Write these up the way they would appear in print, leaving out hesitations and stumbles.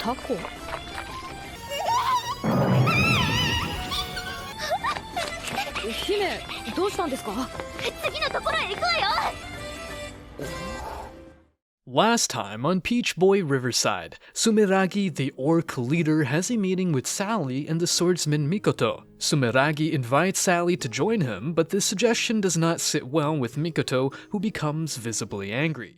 タコ。姫、どうしたんですか？次のところへ行くわよ。 Last time on Peach Boy Riverside, Sumeragi, the orc leader, has a meeting with Sally and the swordsman Mikoto. Sumeragi invites Sally to join him, but this suggestion does not sit well with Mikoto, who becomes visibly angry.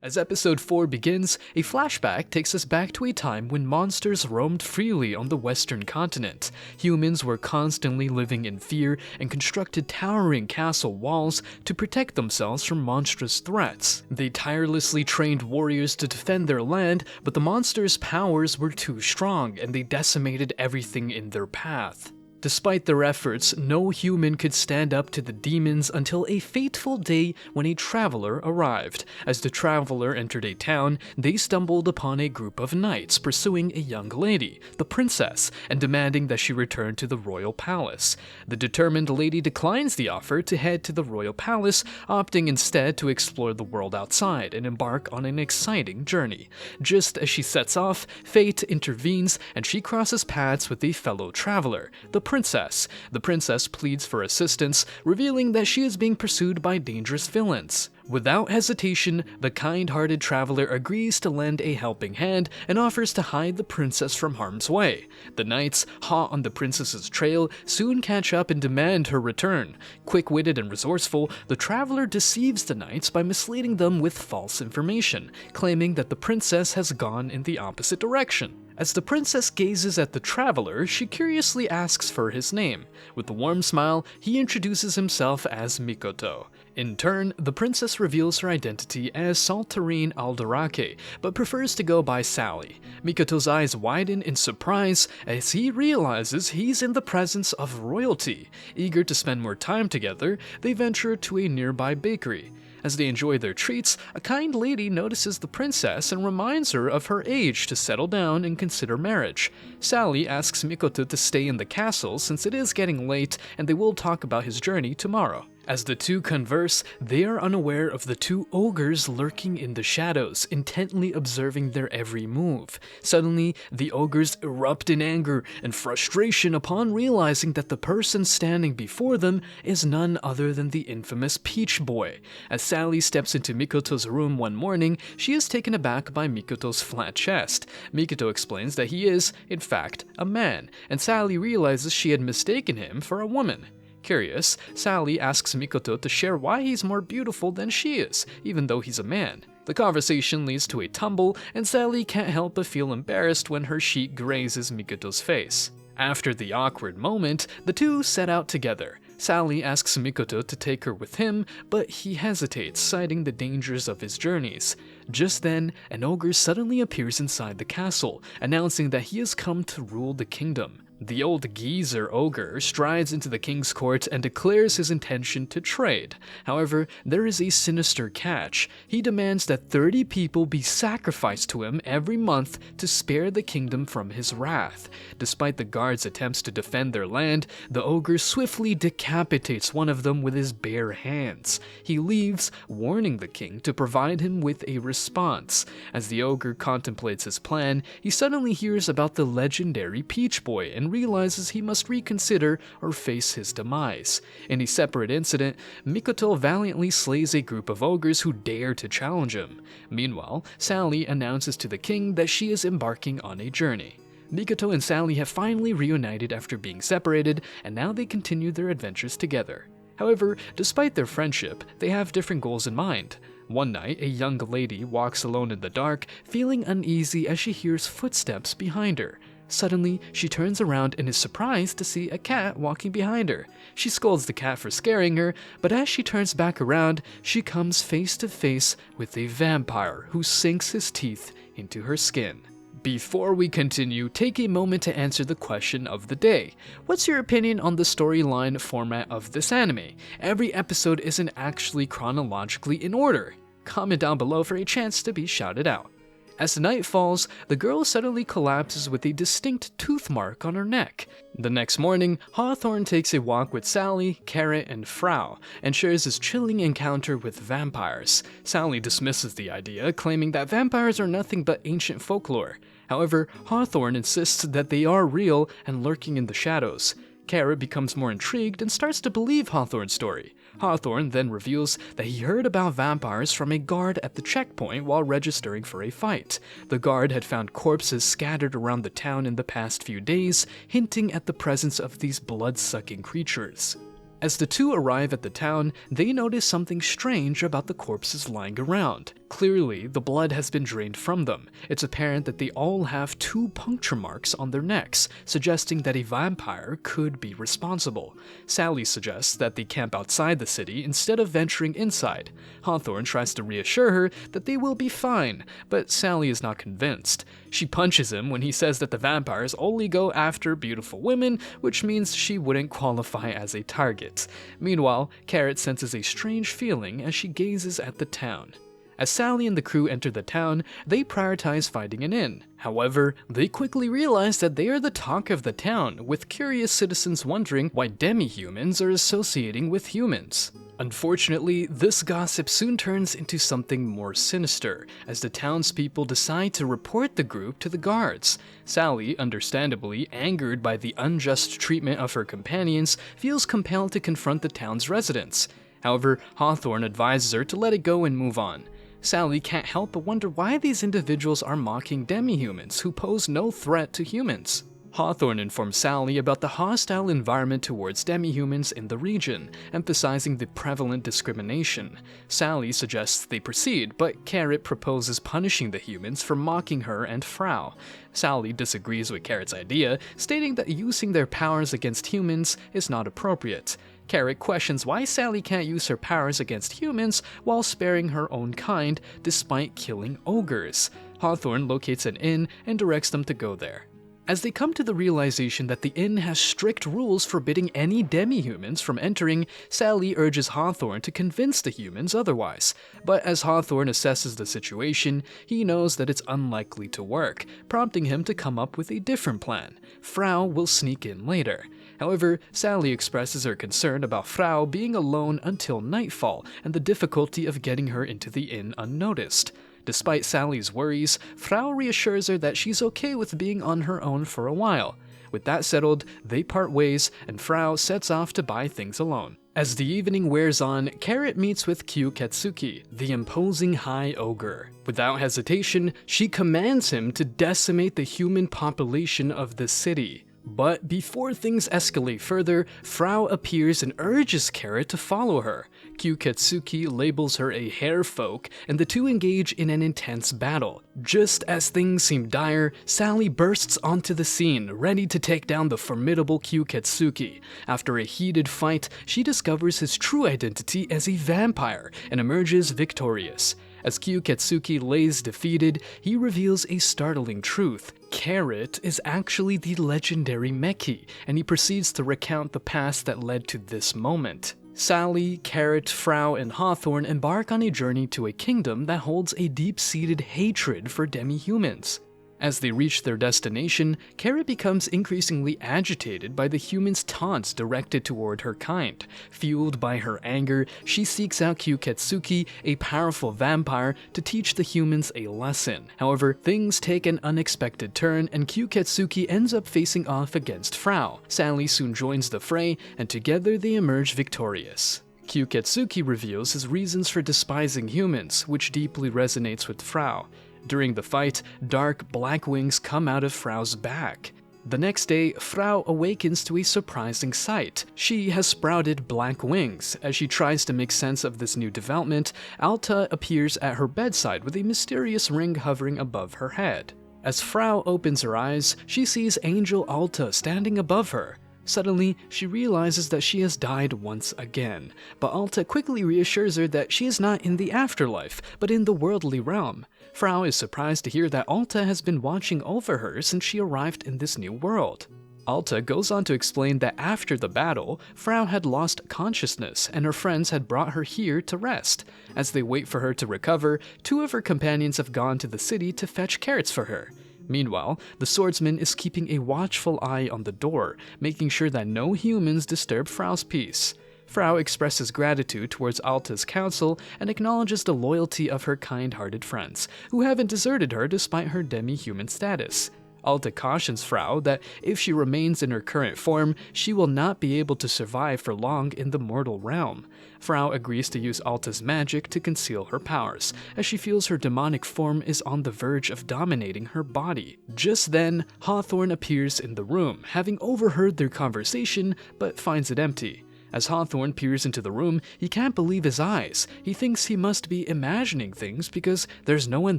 As episode 4 begins, a flashback takes us back to a time when monsters roamed freely on the western continent. Humans were constantly living in fear and constructed towering castle walls to protect themselves from monstrous threats. They tirelessly trained warriors to defend their land, but the monsters' powers were too strong and they decimated everything in their path. Despite their efforts, no human could stand up to the demons until a fateful day when a traveler arrived. As the traveler entered a town, they stumbled upon a group of knights pursuing a young lady, the princess, and demanding that she return to the royal palace. The determined lady declines the offer to head to the royal palace, opting instead to explore the world outside and embark on an exciting journey. Just as she sets off, fate intervenes and she crosses paths with a fellow traveler, the princess. The princess pleads for assistance, revealing that she is being pursued by dangerous villains. Without hesitation, the kind-hearted traveler agrees to lend a helping hand and offers to hide the princess from harm's way. The knights, hot on the princess's trail, soon catch up and demand her return. Quick-witted and resourceful, the traveler deceives the knights by misleading them with false information, claiming that the princess has gone in the opposite direction. As the princess gazes at the traveler, she curiously asks for his name. With a warm smile, he introduces himself as Mikoto. In turn, the princess reveals her identity as Saltarine Alderake, but prefers to go by Sally. Mikoto's eyes widen in surprise as he realizes he's in the presence of royalty. Eager to spend more time together, they venture to a nearby bakery. As they enjoy their treats, a kind lady notices the princess and reminds her of her age to settle down and consider marriage. Sally asks Mikoto to stay in the castle since it is getting late and they will talk about his journey tomorrow. As the two converse, they are unaware of the two ogres lurking in the shadows, intently observing their every move. Suddenly, the ogres erupt in anger and frustration upon realizing that the person standing before them is none other than the infamous Peach Boy. As Sally steps into Mikoto's room one morning, she is taken aback by Mikoto's flat chest. Mikoto explains that he is, in fact, a man, and Sally realizes she had mistaken him for a woman. Curious, Sally asks Mikoto to share why he's more beautiful than she is, even though he's a man. The conversation leads to a tumble, and Sally can't help but feel embarrassed when her sheet grazes Mikoto's face. After the awkward moment, the two set out together. Sally asks Mikoto to take her with him, but he hesitates, citing the dangers of his journeys. Just then, an ogre suddenly appears inside the castle, announcing that he has come to rule the kingdom. The old geezer ogre strides into the king's court and declares his intention to trade. However, there is a sinister catch. He demands that 30 people be sacrificed to him every month to spare the kingdom from his wrath. Despite the guards' attempts to defend their land, the ogre swiftly decapitates one of them with his bare hands. He leaves, warning the king to provide him with a response. As the ogre contemplates his plan, he suddenly hears about the legendary Peach Boy and realizes he must reconsider or face his demise. In a separate incident, Mikoto valiantly slays a group of ogres who dare to challenge him. Meanwhile, Sally announces to the king that she is embarking on a journey. Mikoto and Sally have finally reunited after being separated, and now they continue their adventures together. However, despite their friendship, they have different goals in mind. One night, a young lady walks alone in the dark, feeling uneasy as she hears footsteps behind her. Suddenly, she turns around and is surprised to see a cat walking behind her. She scolds the cat for scaring her, but as she turns back around, she comes face to face with a vampire who sinks his teeth into her skin. Before we continue, take a moment to answer the question of the day. What's your opinion on the storyline format of this anime? Every episode isn't actually chronologically in order. Comment down below for a chance to be shouted out. As night falls, the girl suddenly collapses with a distinct tooth mark on her neck. The next morning, Hawthorne takes a walk with Sally, Carrot, and Frau, and shares his chilling encounter with vampires. Sally dismisses the idea, claiming that vampires are nothing but ancient folklore. However, Hawthorne insists that they are real and lurking in the shadows. Carrot becomes more intrigued and starts to believe Hawthorne's story. Hawthorne then reveals that he heard about vampires from a guard at the checkpoint while registering for a fight. The guard had found corpses scattered around the town in the past few days, hinting at the presence of these blood-sucking creatures. As the two arrive at the town, they notice something strange about the corpses lying around. Clearly, the blood has been drained from them. It's apparent that they all have 2 puncture marks on their necks, suggesting that a vampire could be responsible. Sally suggests that they camp outside the city instead of venturing inside. Hawthorne tries to reassure her that they will be fine, but Sally is not convinced. She punches him when he says that the vampires only go after beautiful women, which means she wouldn't qualify as a target. Meanwhile, Carrot senses a strange feeling as she gazes at the town. As Sally and the crew enter the town, they prioritize finding an inn. However, they quickly realize that they are the talk of the town, with curious citizens wondering why demi-humans are associating with humans. Unfortunately, this gossip soon turns into something more sinister, as the townspeople decide to report the group to the guards. Sally, understandably angered by the unjust treatment of her companions, feels compelled to confront the town's residents. However, Hawthorne advises her to let it go and move on. Sally can't help but wonder why these individuals are mocking demi-humans who pose no threat to humans. Hawthorne informs Sally about the hostile environment towards demi-humans in the region, emphasizing the prevalent discrimination. Sally suggests they proceed, but Carrot proposes punishing the humans for mocking her and Frau. Sally disagrees with Carrot's idea, stating that using their powers against humans is not appropriate. Carrot questions why Sally can't use her powers against humans while sparing her own kind, despite killing ogres. Hawthorne locates an inn and directs them to go there. As they come to the realization that the inn has strict rules forbidding any demi-humans from entering, Sally urges Hawthorne to convince the humans otherwise. But as Hawthorne assesses the situation, he knows that it's unlikely to work, prompting him to come up with a different plan. Frau will sneak in later. However, Sally expresses her concern about Frau being alone until nightfall and the difficulty of getting her into the inn unnoticed. Despite Sally's worries, Frau reassures her that she's okay with being on her own for a while. With that settled, they part ways, and Frau sets off to buy things alone. As the evening wears on, Carrot meets with Kyuketsuki, the imposing high ogre. Without hesitation, she commands him to decimate the human population of the city. But before things escalate further, Frau appears and urges Carrot to follow her. Kyuketsuki labels her a hare folk, and the two engage in an intense battle. Just as things seem dire, Sally bursts onto the scene, ready to take down the formidable Kyuketsuki. After a heated fight, she discovers his true identity as a vampire and emerges victorious. As Kyuketsuki lays defeated, he reveals a startling truth. Carrot is actually the legendary Meki, and he proceeds to recount the past that led to this moment. Sally, Carrot, Frau, and Hawthorne embark on a journey to a kingdom that holds a deep-seated hatred for demi-humans. As they reach their destination, Carrot becomes increasingly agitated by the humans' taunts directed toward her kind. Fueled by her anger, she seeks out Kyuketsuki, a powerful vampire, to teach the humans a lesson. However, things take an unexpected turn, and Kyuketsuki ends up facing off against Frau. Sally soon joins the fray, and together they emerge victorious. Kyuketsuki reveals his reasons for despising humans, which deeply resonates with Frau. During the fight, dark black wings come out of Frau's back. The next day, Frau awakens to a surprising sight. She has sprouted black wings. As she tries to make sense of this new development, Alta appears at her bedside with a mysterious ring hovering above her head. As Frau opens her eyes, she sees Angel Alta standing above her. Suddenly, she realizes that she has died once again, but Alta quickly reassures her that she is not in the afterlife, but in the worldly realm. Frau is surprised to hear that Alta has been watching over her since she arrived in this new world. Alta goes on to explain that after the battle, Frau had lost consciousness and her friends had brought her here to rest. As they wait for her to recover, two of her companions have gone to the city to fetch carrots for her. Meanwhile, the swordsman is keeping a watchful eye on the door, making sure that no humans disturb Frau's peace. Frau expresses gratitude towards Alta's counsel and acknowledges the loyalty of her kind-hearted friends, who haven't deserted her despite her demi-human status. Alta cautions Frau that if she remains in her current form, she will not be able to survive for long in the mortal realm. Frau agrees to use Alta's magic to conceal her powers, as she feels her demonic form is on the verge of dominating her body. Just then, Hawthorne appears in the room, having overheard their conversation, but finds it empty. As Hawthorne peers into the room, he can't believe his eyes. He thinks he must be imagining things because there's no one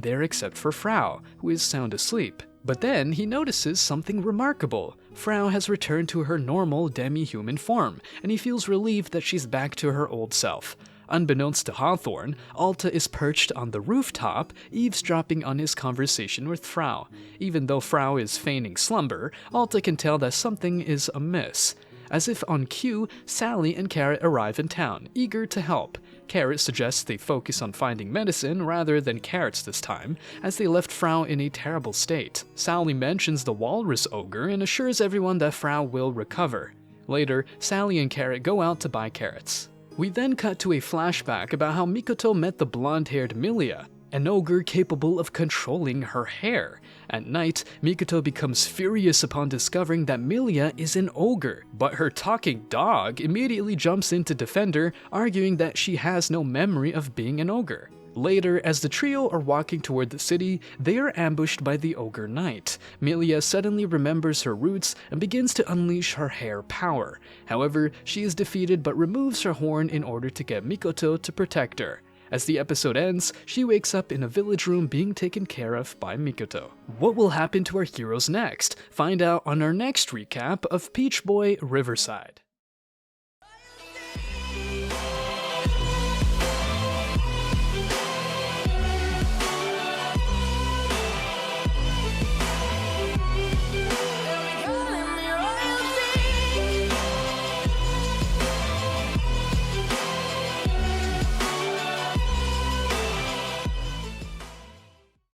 there except for Frau, who is sound asleep. But then he notices something remarkable. Frau has returned to her normal demi-human form, and he feels relieved that she's back to her old self. Unbeknownst to Hawthorne, Alta is perched on the rooftop, eavesdropping on his conversation with Frau. Even though Frau is feigning slumber, Alta can tell that something is amiss. As if on cue, Sally and Carrot arrive in town, eager to help. Carrot suggests they focus on finding medicine rather than carrots this time, as they left Frau in a terrible state. Sally mentions the walrus ogre and assures everyone that Frau will recover. Later, Sally and Carrot go out to buy carrots. We then cut to a flashback about how Mikoto met the blonde-haired Milia, an ogre capable of controlling her hair. At night, Mikoto becomes furious upon discovering that Milia is an ogre, but her talking dog immediately jumps in to defend her, arguing that she has no memory of being an ogre. Later, as the trio are walking toward the city, they are ambushed by the ogre knight. Milia suddenly remembers her roots and begins to unleash her hair power. However, she is defeated but removes her horn in order to get Mikoto to protect her. As the episode ends, she wakes up in a village room being taken care of by Mikoto. What will happen to our heroes next? Find out on our next recap of Peach Boy Riverside.